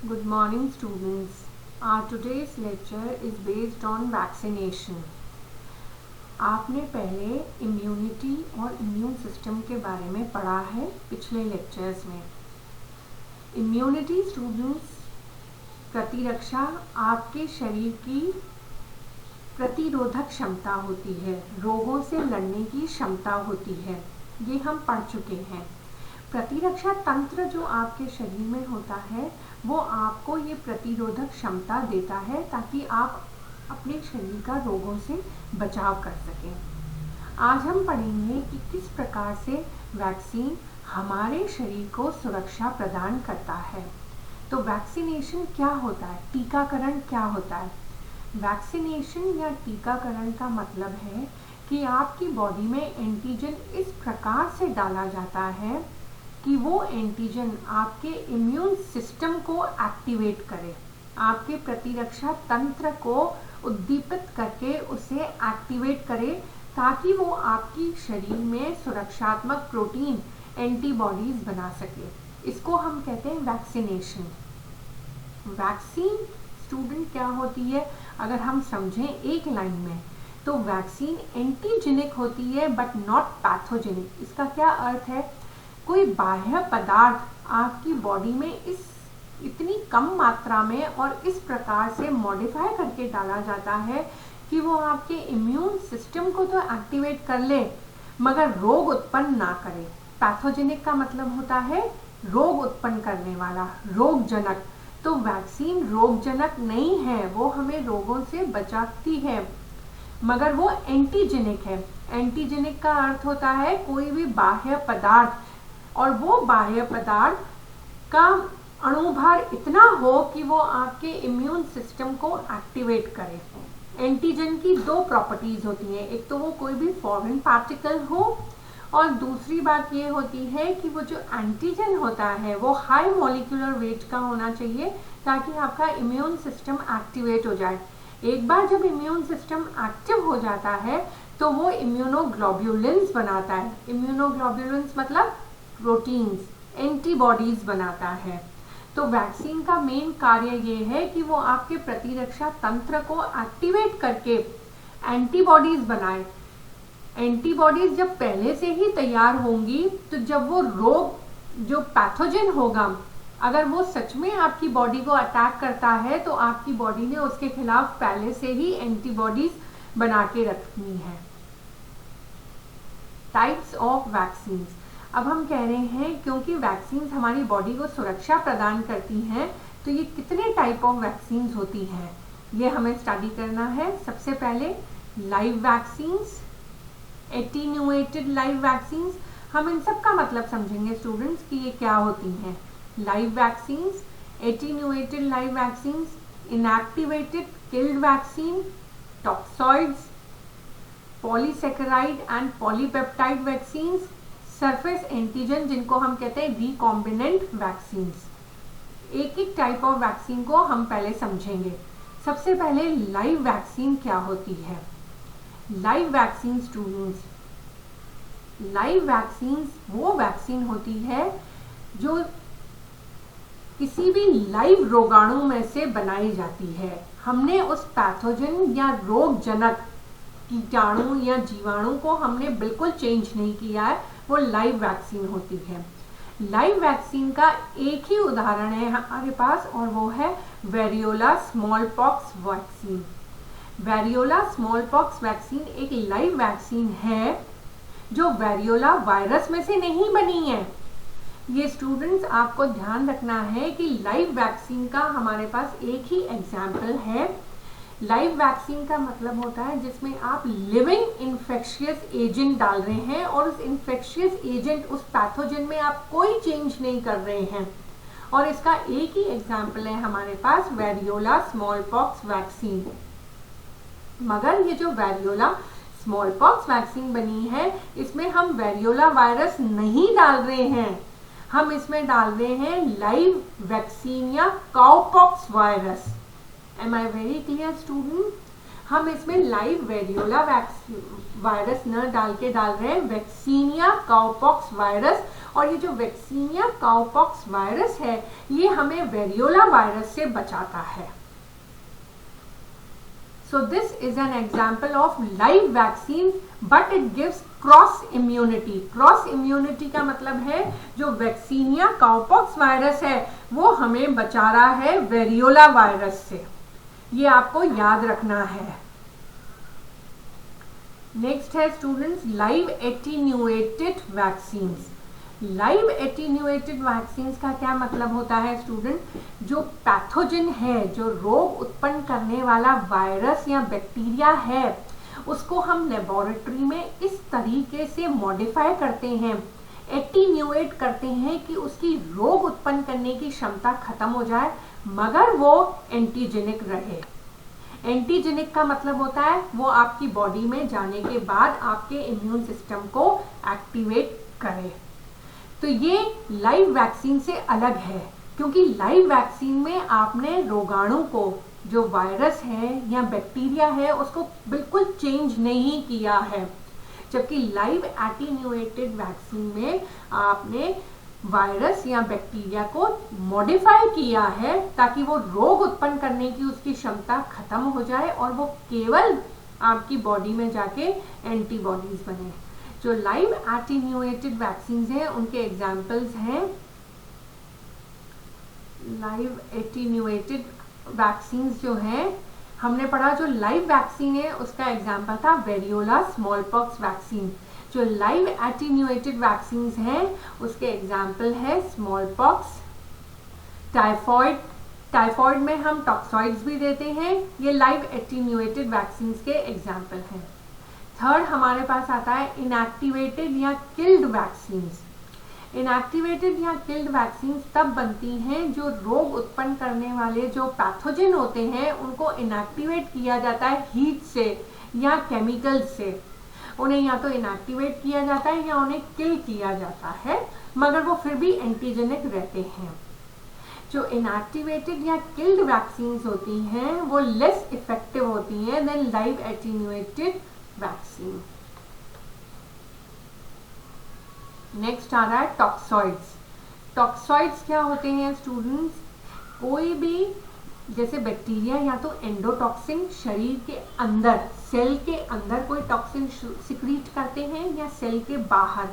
Good morning, students. Our today's lecture is based on vaccination. आपने पहले immunity और immune system के बारे में पढ़ा है पिछले लेक्चर्स में। इम्यूनिटी स्टूडेंट्स प्रतिरक्षा आपके शरीर की प्रतिरोधक क्षमता होती है, रोगों से लड़ने की क्षमता होती है, ये हम पढ़ चुके हैं। प्रतिरक्षा तंत्र जो आपके शरीर में होता है वो आपको ये प्रतिरोधक क्षमता देता है ताकि आप अपने शरीर का रोगों से बचाव कर सकें। आज हम पढ़ेंगे कि किस प्रकार से वैक्सीन हमारे शरीर को सुरक्षा प्रदान करता है। तो वैक्सीनेशन क्या होता है, टीकाकरण क्या होता है? वैक्सीनेशन या टीकाकरण का मतलब है कि आपकी बॉडी में एंटीजन इस प्रकार से डाला जाता है कि वो एंटीजन आपके इम्यून सिस्टम को एक्टिवेट करे, आपके प्रतिरक्षा तंत्र को उद्दीपित करके उसे एक्टिवेट करे ताकि वो आपकी शरीर में सुरक्षात्मक प्रोटीन एंटीबॉडीज बना सके। इसको हम कहते हैं वैक्सीनेशन। वैक्सीन स्टूडेंट क्या होती है, अगर हम समझें एक लाइन में, तो वैक्सीन एंटीजेनिक होती है बट नॉट पैथोजेनिक। इसका क्या अर्थ है? कोई बाह्य पदार्थ आपकी बॉडी में इतनी कम मात्रा में और इस प्रकार से मॉडिफाई करके डाला जाता है कि वो आपके इम्यून सिस्टम को तो एक्टिवेट कर ले मगर रोग उत्पन्न ना करे। पैथोजेनिक का मतलब होता है रोग उत्पन्न करने वाला, रोगजनक। तो वैक्सीन रोगजनक नहीं है, वो हमें रोगों से बचाती है मगर वो एंटीजेनिक है। एंटीजेनिक का अर्थ होता है कोई भी बाह्य पदार्थ और वो बाह्य पदार्थ का अणुभार इतना हो कि वो आपके इम्यून सिस्टम को एक्टिवेट करे। एंटीजन की दो प्रॉपर्टीज होती हैं, एक तो वो कोई भी फॉरेन पार्टिकल हो और दूसरी बात ये होती है कि वो जो एंटीजन होता है वो हाई मॉलिक्यूलर वेट का होना चाहिए ताकि आपका इम्यून सिस्टम एक्टिवेट हो जाए। एक बार जब इम्यून सिस्टम एक्टिव हो जाता है तो वो इम्यूनोग्लोब्युलिन्स बनाता है। इम्यूनोग्लोब्युलिन्स मतलब प्रोटीन्स, एंटीबॉडीज बनाता है। तो वैक्सीन का मेन कार्य ये है कि वो आपके प्रतिरक्षा तंत्र को एक्टिवेट करके एंटीबॉडीज बनाए। एंटीबॉडीज जब पहले से ही तैयार होंगी तो जब वो रोग जो पैथोजन होगा अगर वो सच में आपकी बॉडी को अटैक करता है तो आपकी बॉडी ने उसके खिलाफ पहले से ही एंटीबॉडीज बना के रखनी है। Types of vaccine. अब हम कह रहे हैं क्योंकि वैक्सीन हमारी बॉडी को सुरक्षा प्रदान करती हैं तो ये कितने टाइप ऑफ वैक्सीन होती हैं ये हमें स्टडी करना है। सबसे पहले live vaccines, attenuated live vaccines. हम इन सब का मतलब समझेंगे स्टूडेंट्स कि ये क्या होती हैं। Live vaccines, attenuated live vaccines, inactivated killed vaccine, toxoids, polysaccharide and polypeptide vaccines, surface antigen जिनको हम कहते हैं रिकॉम्बिनेंट वैक्सीन्स। एक एक टाइप ऑफ वैक्सीन को हम पहले समझेंगे। सबसे पहले लाइव वैक्सीन क्या होती है। Live vaccine students, live vaccine वो वैक्सीन होती है जो किसी भी लाइव रोगाणु में से बनाई जाती है। हमने उस पैथोजन या रोगजनक कीटाणु या जीवाणु को हमने बिल्कुल चेंज नहीं किया है, वो लाइव वैक्सीन होती है। लाइव वैक्सीन का एक ही उदाहरण है हमारे पास और वो है variola small pox vaccine. Variola small pox vaccine एक लाइव वैक्सीन है जो वेरियोला वायरस में से नहीं बनी है। ये स्टूडेंट्स आपको ध्यान रखना है कि लाइव वैक्सीन का हमारे पास एक ही एग्जाम्पल है। लाइव वैक्सीन का मतलब होता है जिसमें आप लिविंग इन्फेक्शियस एजेंट डाल रहे हैं और उस इन्फेक्शियस एजेंट, उस पैथोजन में आप कोई चेंज नहीं कर रहे हैं। और इसका एक ही एग्जाम्पल है हमारे पास वेरियोला स्मॉल पॉक्स वैक्सीन। मगर ये जो वेरियोला स्मॉल पॉक्स वैक्सीन बनी है इसमें हम वेरियोला वायरस नहीं डाल रहे हैं, हम इसमें डाल रहे हैं लाइव वैक्सीन या cowpox virus. Am I very clear student? हम इसमें लाइव वेरियोला वायरस न डाल के डाल रहे हैं वैक्सीनिया काउपॉक्स वायरस और ये जो वैक्सीनिया काउपॉक्स वायरस है ये हमें वेरियोला वायरस से बचाता है। So this is an example of live vaccine, but it gives cross immunity. Cross immunity का मतलब है जो वैक्सीनिया काउपॉक्स वायरस है वो हमें बचा रहा है वेरियोला वायरस से। ये आपको याद रखना है। नेक्स्ट है students live attenuated vaccines. Live attenuated vaccines का क्या मतलब होता है स्टूडेंट? जो पैथोजन है, जो रोग उत्पन्न करने वाला वायरस या बैक्टीरिया है, उसको हम लेबोरेटरी में इस तरीके से मॉडिफाई करते हैं, एटीन्यूएट करते हैं कि उसकी रोग उत्पन्न करने की क्षमता खत्म हो जाए, मगर वो एंटीजेनिक रहे। एंटीजेनिक का मतलब होता है वो आपकी बॉडी में जाने के बाद आपके इम्यून सिस्टम को एक्टिवेट करे। तो ये लाइव वैक्सीन से अलग है, क्योंकि लाइव वैक्सीन में आपने रोगाणु को, जो वायरस है या बैक्टीरिया है, उसको बिल्कुल चेंज नहीं किया है, जबकि लाइव एटीन्यूएटेड वैक्सीन में आपने वायरस या बैक्टीरिया को मॉडिफाई किया है ताकि वो रोग उत्पन्न करने की उसकी क्षमता खत्म हो जाए और वो केवल आपकी बॉडी में जाके एंटीबॉडीज बने। जो लाइव एटीन्यूएटेड वैक्सीन हैं उनके एग्जाम्पल्स हैं, लाइव एटीन्यूएटेड वैक्सीन जो हैं हमने पढ़ा, जो लाइव वैक्सीन है उसका एग्जाम्पल था वेरियोला स्मॉल पॉक्स वैक्सीन। जो लाइव एटीन्यूएटेड वैक्सीन हैं उसके एग्जाम्पल है स्मॉल पॉक्स, टाइफॉइड। टाइफॉइड में हम टॉक्सॉइड्स भी देते हैं, ये लाइव एटीन्यूएटेड वैक्सीन के एग्जाम्पल हैं। थर्ड हमारे पास आता है इनएक्टिवेटेड या किल्ड वैक्सीन्स। इनएक्टिवेटेड या किल्ड वैक्सीन्स तब बनती हैं जो रोग उत्पन्न करने वाले जो पैथोजन होते हैं उनको इनएक्टिवेट किया जाता है हीट से या केमिकल से। उन्हें या तो इनएक्टिवेट किया जाता है या उन्हें किल किया जाता है, मगर वो फिर भी एंटीजेनिक रहते हैं। जो इनएक्टिवेटेड या किल्ड वैक्सीन्स होती हैं वो लेस इफेक्टिव होती हैं then live attenuated vaccine. Next आ रहा है टॉक्सॉइड्स। टॉक्सॉइड्स क्या होते हैं स्टूडेंट्स? कोई भी जैसे बैक्टीरिया या तो एंडोटॉक्सिन शरीर के अंदर, सेल के अंदर कोई टॉक्सिन सिक्रीट करते हैं, या सेल के बाहर,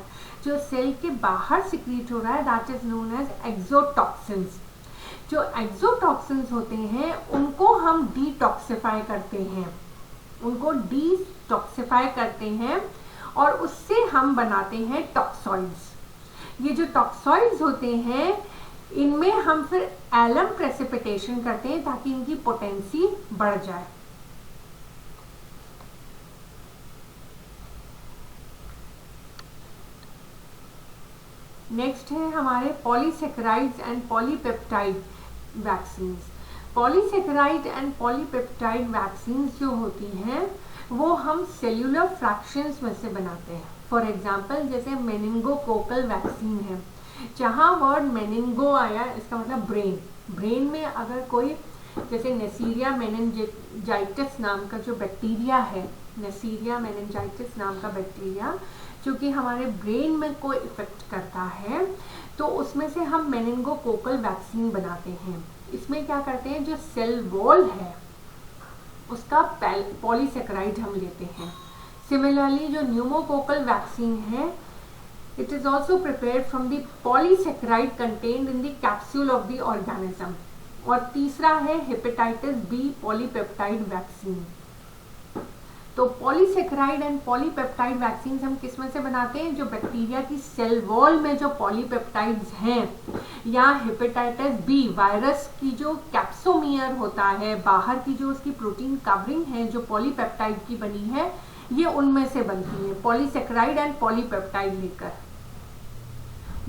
जो सेल के बाहर सिक्रीट हो रहा है that is known as exotoxins. जो एक्सोटॉक्सिन्स होते हैं उनको हम डिटॉक्सिफाई करते हैं, उनको डिटॉक्सिफाई करते हैं और उससे हम बनाते हैं टॉक्सॉइड्स। ये जो टॉक्सॉइड्स होते हैं इनमें हम फिर एलम प्रेसिपिटेशन करते हैं ताकि इनकी पोटेंसी बढ़ जाए। नेक्स्ट है हमारे polysaccharides and polypeptide vaccines. Polysaccharide and polypeptide vaccines जो होती हैं वो हम सेल्यूलर फ्रैक्शंस में से बनाते हैं। फॉर एग्जांपल जैसे मेनिंगोकोकल वैक्सीन है, जहाँ वर्ड मेनिंगो आया इसका मतलब ब्रेन। ब्रेन में अगर कोई जैसे नेसीरिया मेनिंजाइटिस नाम का जो बैक्टीरिया है, नेसीरिया मेनिंजाइटिस नाम का बैक्टीरिया जो कि हमारे ब्रेन में कोई इफेक्ट करता है, तो उसमें से हम मेनिंगोकोकल वैक्सीन बनाते हैं। इसमें क्या करते हैं, जो सेल वॉल है उसका पॉलीसेकेराइड हम लेते हैं। सिमिलरली जो न्यूमोकोकल वैक्सीन है, it is also prepared from the polysaccharide contained in the capsule of the organism। और तीसरा है हेपेटाइटिस बी पॉलीपेप्टाइड वैक्सीन। तो पॉलीसेकेराइड एंड पॉलीपेप्टाइड वैक्सीन हम किस में से बनाते हैं? जो बैक्टीरिया की सेल वॉल में जो पॉलीपेप्टाइड्स हैं, या हेपेटाइटिस बी वायरस की जो कैप्सोमियर होता है, बाहर की जो उसकी प्रोटीन कवरिंग है जो पॉलीपेप्टाइड की बनी है, ये उनमें से बनती है पॉलीसेकेराइड एंड पॉलीपेप्टाइड लेकर।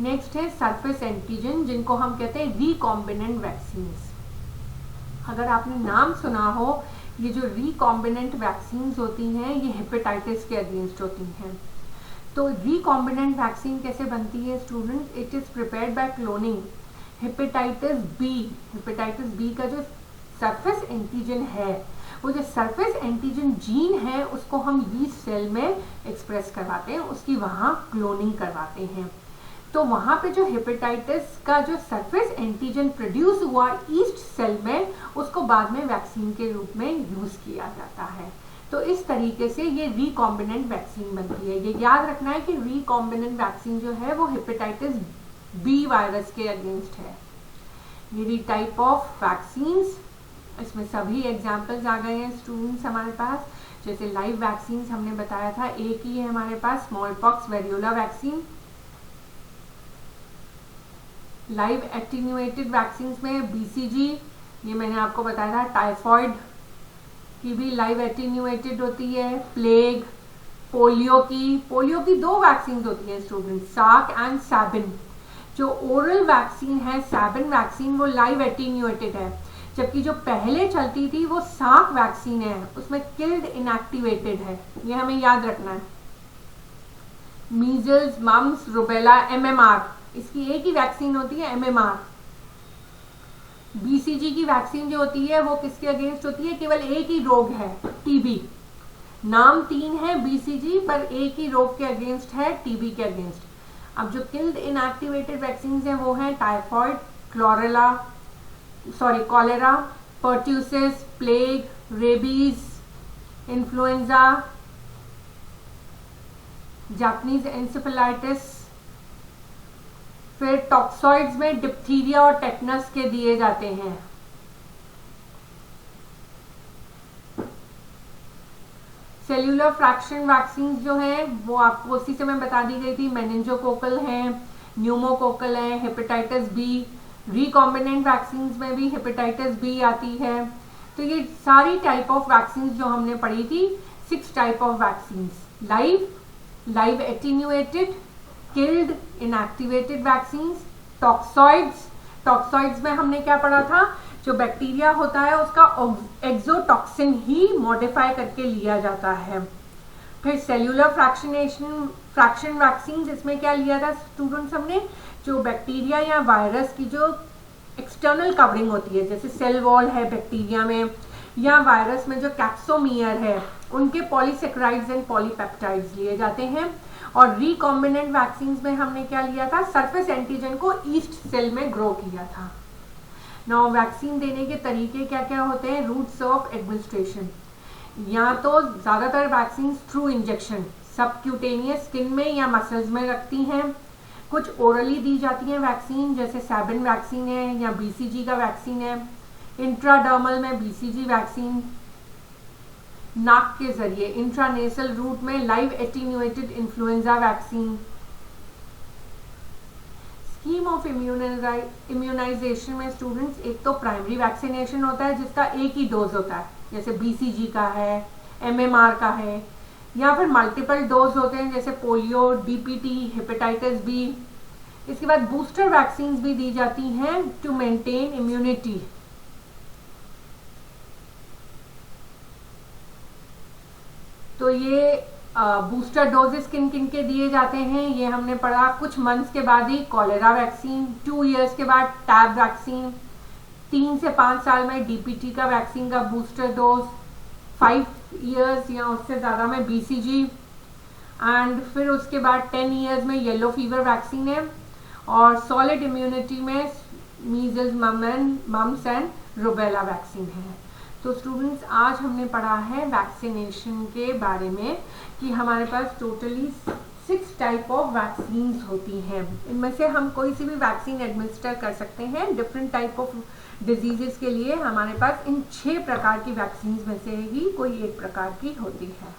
नेक्स्ट है सरफेस एंटीजन, जिनको हम कहते हैं रिकॉम्बिनेंट वैक्सीन्स। अगर आपने नाम सुना हो, ये जो रिकॉम्बिनेंट वैक्सीन्स होती हैं ये हेपेटाइटिस के अगेंस्ट होती हैं। तो रिकॉम्बिनेंट वैक्सीन कैसे बनती है student? It is prepared by cloning hepatitis B का जो सरफेस एंटीजन है, वो जो सरफेस एंटीजन जीन है उसको हम यीस्ट सेल में एक्सप्रेस करवाते हैं, उसकी वहाँ क्लोनिंग करवाते हैं। तो तो वहाँ पे जो हेपेटाइटिस का जो सरफेस एंटीजन प्रोड्यूस हुआ ईस्ट सेल में, उसको बाद में वैक्सीन के रूप में यूज किया जाता है। तो इस तरीके से ये रिकॉम्बिनेंट वैक्सीन बनती है। ये याद रखना है कि रिकॉम्बिनेंट वैक्सीन जो है वो हेपेटाइटिस बी वायरस के अगेंस्ट है। ये टाइप ऑफ वैक्सीन्स, इसमें सभी एग्जाम्पल्स आ गए हैं स्टूडेंट्स हमारे पास। जैसे लाइव वैक्सीन हमने बताया था, एक ही है हमारे पास small pox variola vaccine. Live attenuated vaccine में बीसीजी, ये मैंने आपको बताया था, टाइफॉइड की भी लाइव एटीन्यूएटेड होती है। प्लेग, पोलियो की 2 वैक्सीन होती हैं स्टूडेंट, साक एंड सैबिन। जो ओरल वैक्सीन है सैबिन वैक्सीन, वो लाइव एटीन्यूएटेड है, जबकि जो पहले चलती थी वो साक वैक्सीन है, उसमें किल्ड इनएक्टिवेटेड है। ये हमें याद रखना है। मीजल्स, मम्स, रूबेला, एमएमआर, इसकी एक ही वैक्सीन होती है, एमएमआर। बीसीजी की वैक्सीन जो होती है वो किसके अगेंस्ट होती है? केवल एक ही रोग है, टीबी। नाम 3 है बीसीजी, पर एक ही रोग के अगेंस्ट है, टीबी के अगेंस्ट। अब जो किल्ड इनएक्टिवेटेड वैक्सीन हैं वो हैं typhoid, cholera, pertussis, plague, rabies, influenza, Japanese encephalitis. फिर टॉक्सॉइड्स में डिप्थीरिया और टेटनस के दिए जाते हैं। सेल्यूलर फ्रैक्शन वैक्सीन जो है वो आपको उसी से मैं बता दी गई थी, मेनिंजोकोकल है, न्यूमोकोकल है, हेपेटाइटिस बी। रिकॉम्बिनेंट वैक्सीन में भी हेपेटाइटिस बी आती है। तो ये सारी टाइप ऑफ वैक्सीन जो हमने पढ़ी थी, 6 type of vaccine, live attenuated, killed inactivated vaccine, toxoids में हमने क्या पढ़ा था? जो बैक्टीरिया होता है उसका एक्सोटॉक्सिन ही मॉडिफाई करके लिया जाता है। फिर सेल्यूलर फ्रैक्शन वैक्सीन, इसमें क्या लिया था स्टूडेंट्स हमने? जो बैक्टीरिया या वायरस की जो एक्सटर्नल कवरिंग होती है, जैसे सेल वॉल है बैक्टीरिया में, या वायरस में जो कैप्सोमियर है, उनके पॉलीसेक्राइड्स एंड पॉलीपेप्टाइड्स लिए जाते हैं। और रिकॉम्बिनेंट वैक्सीन में हमने क्या लिया था? सरफेस एंटीजन को ईस्ट सेल में ग्रो किया था। नाउ वैक्सीन देने के तरीके क्या क्या होते हैं? रूट्स ऑफ एडमिनिस्ट्रेशन, या तो ज्यादातर vaccine through injection, subcutaneous skin में या मसल्स में रखती हैं। कुछ ओरली दी जाती हैं वैक्सीन, जैसे सैबिन वैक्सीन है या बीसीजी का वैक्सीन है। इंट्राडर्मल में बीसीजी वैक्सीन, नाक के जरिए इंट्रानेसल रूट में live attenuated influenza vaccine. Scheme of immunization में स्टूडेंट्स, एक तो प्राइमरी वैक्सीनेशन होता है जिसका एक ही डोज होता है, जैसे बीसीजी का है, एमएमआर का है, या फिर मल्टीपल डोज होते हैं जैसे पोलियो, डीपीटी, हेपेटाइटिस बी। इसके बाद बूस्टर वैक्सीन भी दी जाती हैं टू मेंटेन इम्यूनिटी। तो ये बूस्टर डोजेस किन किन के दिए जाते हैं ये हमने पढ़ा। कुछ मंथ्स के बाद ही कॉलेरा वैक्सीन, 2 इयर्स के बाद टैब वैक्सीन, 3 से 5 साल में डीपीटी का वैक्सीन का बूस्टर डोज, 5 इयर्स या उससे ज़्यादा में बीसीजी, एंड फिर उसके बाद 10 इयर्स में येलो फीवर वैक्सीन है, और सॉलिड इम्यूनिटी में measles, mumps and rubella vaccine है। तो स्टूडेंट्स, आज हमने पढ़ा है वैक्सीनेशन के बारे में कि हमारे पास टोटली 6 टाइप ऑफ वैक्सीन होती हैं। इनमें से हम कोई सी भी वैक्सीन एडमिनिस्टर कर सकते हैं डिफरेंट टाइप ऑफ डिजीजेस के लिए। हमारे पास इन 6 प्रकार की वैक्सीन में से ही कोई एक प्रकार की होती है।